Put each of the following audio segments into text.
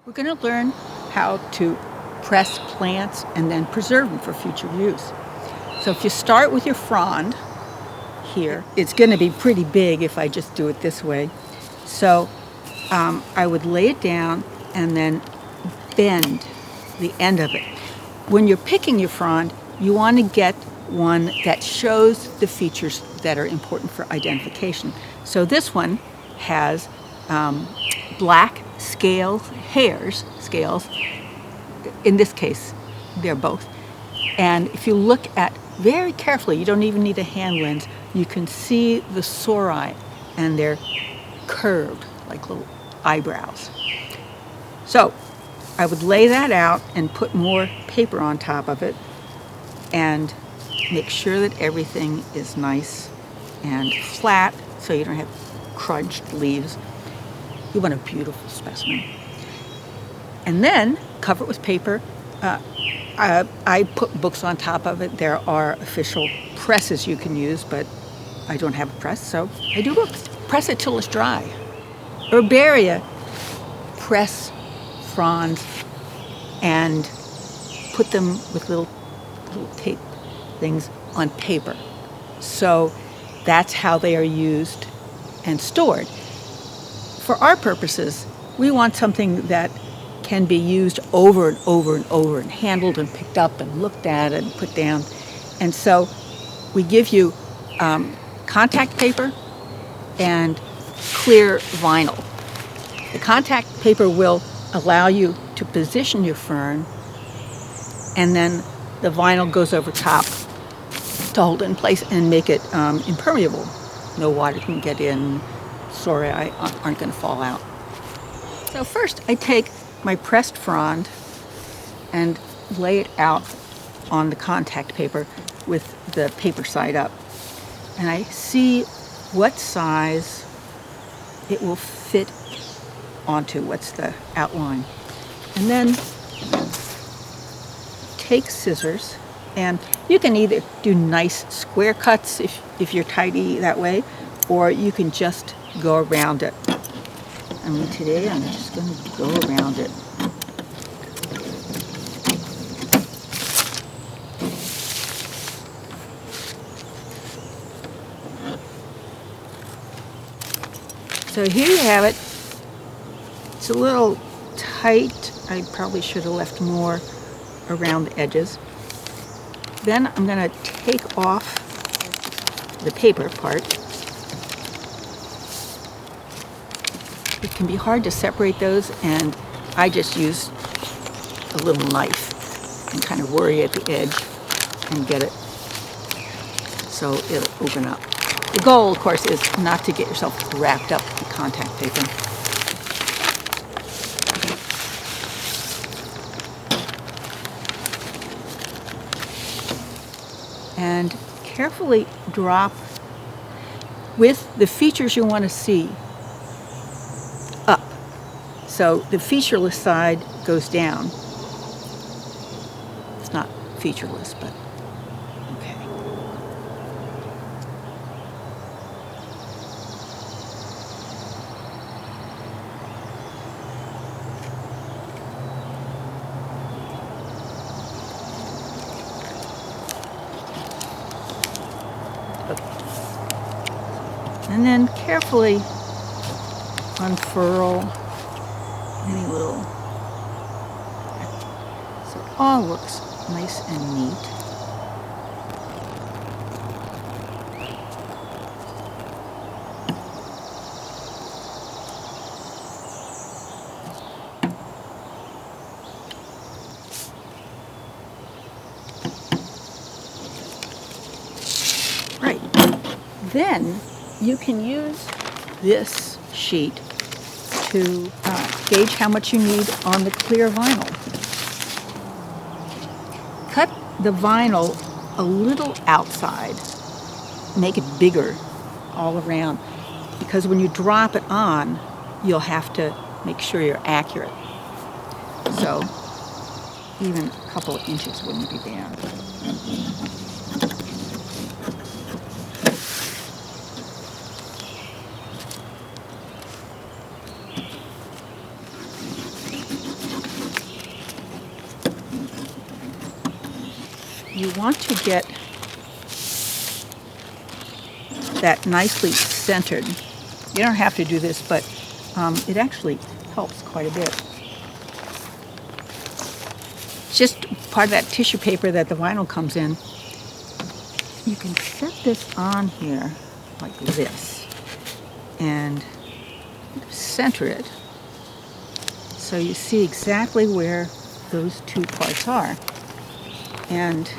We're going to learn how to press plants and then preserve them for future use. So if you start with your frond here, it's going to be pretty big if I just do it this way. So I would lay it down and then bend the end of it. When you're picking your frond, you want to get one that shows the features that are important for identification. So this one has black scales. In this case, they're both. And if you look at very carefully, you don't even need a hand lens, you can see the sori, and they're curved like little eyebrows. So I would lay that out and put more paper on top of it and make sure that everything is nice and flat so you don't have crunched leaves. You want a beautiful specimen. And then cover it with paper. I put books on top of it. There are official presses you can use, but I don't have a press, so I do books. Press it till it's dry. Herbaria press fronds and put them with little tape things on paper. So that's how they are used and stored. For our purposes, we want something that can be used over and over and over and handled and picked up and looked at and put down. And so we give you contact paper and clear vinyl. The contact paper will allow you to position your fern, and then the vinyl goes over top to hold it in place and make it impermeable. No water can get in, sori aren't going to fall out. So first I take my pressed frond and lay it out on the contact paper with the paper side up. And I see what size it will fit onto, what's the outline. And then take scissors, and you can either do nice square cuts if you're tidy that way, or you can just go around it. I mean, today I'm just going to go around it. So here you have it. It's a little tight. I probably should have left more around the edges. Then I'm going to take off the paper part. It can be hard to separate those, and I just use a little knife and kind of worry at the edge and get it so it'll open up. The goal, of course, is not to get yourself wrapped up in contact paper. And carefully drop with the features you want to see up. So the featureless side goes down. It's not featureless, but okay. And then carefully unfurl any little, so it all looks nice and neat. Right. Then you can use this sheet to gauge how much you need on the clear vinyl. Cut the vinyl a little outside, make it bigger all around, because when you drop it on, you'll have to make sure you're accurate. So even a couple of inches wouldn't be bad. you want to get that nicely centered. You don't have to do this, but it actually helps quite a bit. It's just part of that tissue paper that the vinyl comes in. You can set this on here like this and center it so you see exactly where those two parts are. And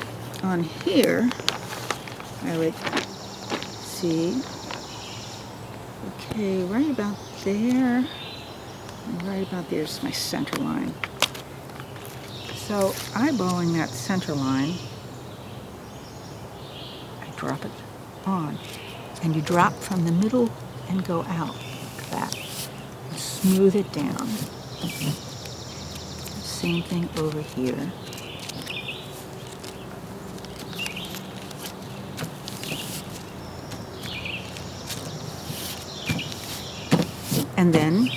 on here, I would see, okay, right about there, and right about there's my center line. So eyeballing that center line, I drop it on, and you drop from the middle and go out like that. And smooth it down. Same thing over here. And then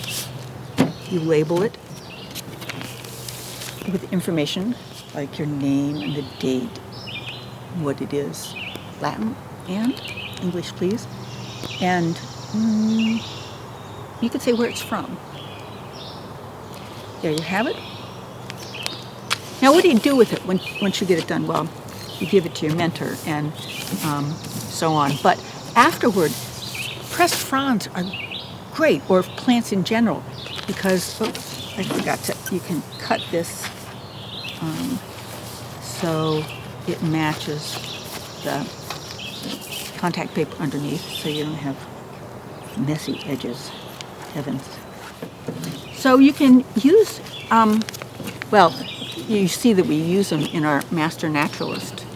you label it with information like your name and the date, what it is, Latin and English, please. And you could say where it's from. There you have it. Now, what do you do with it once you get it done? Well, you give it to your mentor and so on. But afterward, pressed fronds are great, or plants in general, because, I forgot to, you can cut this so it matches the contact paper underneath, so you don't have messy edges. Heavens. So you can use, well, you see that we use them in our Master Naturalist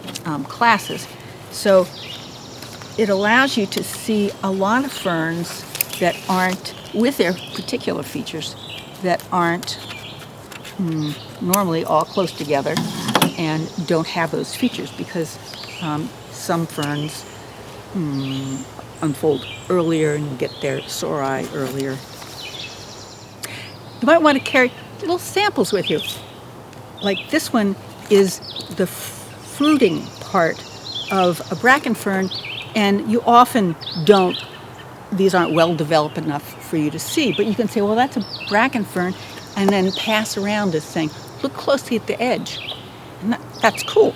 classes. So it allows you to see a lot of ferns that aren't, with their particular features, that aren't normally all close together and don't have those features, because some ferns unfold earlier and get their sori earlier. You might want to carry little samples with you. Like this one is the fruiting part of a bracken fern, and you often don't, these aren't well developed enough for you to see, but you can say, well, that's a bracken fern, and then pass around this thing. Look closely at the edge, and that's cool.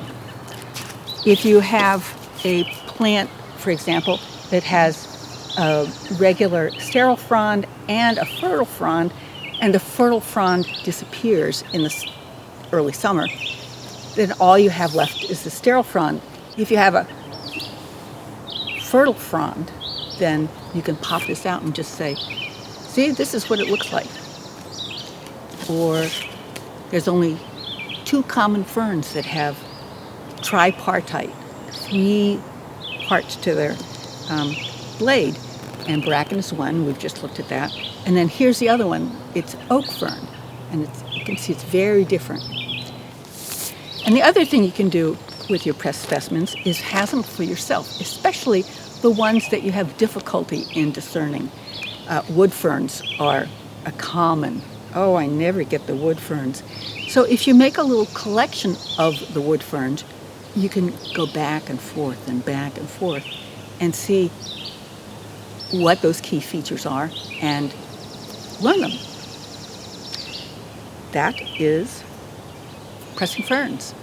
If you have a plant, for example, that has a regular sterile frond and a fertile frond, and the fertile frond disappears in the early summer, then all you have left is the sterile frond. If you have a fertile frond, then you can pop this out and just say, see, this is what it looks like. Or there's only 2 common ferns that have tripartite, 3 parts to their blade, and bracken is one, we've just looked at that. And then here's the other one, it's oak fern, and you can see it's very different. And the other thing you can do with your pressed specimens is have them for yourself, especially the ones that you have difficulty in discerning. Wood ferns are a common, oh, I never get the wood ferns. So if you make a little collection of the wood ferns, you can go back and forth and see what those key features are and learn them. That is pressing ferns.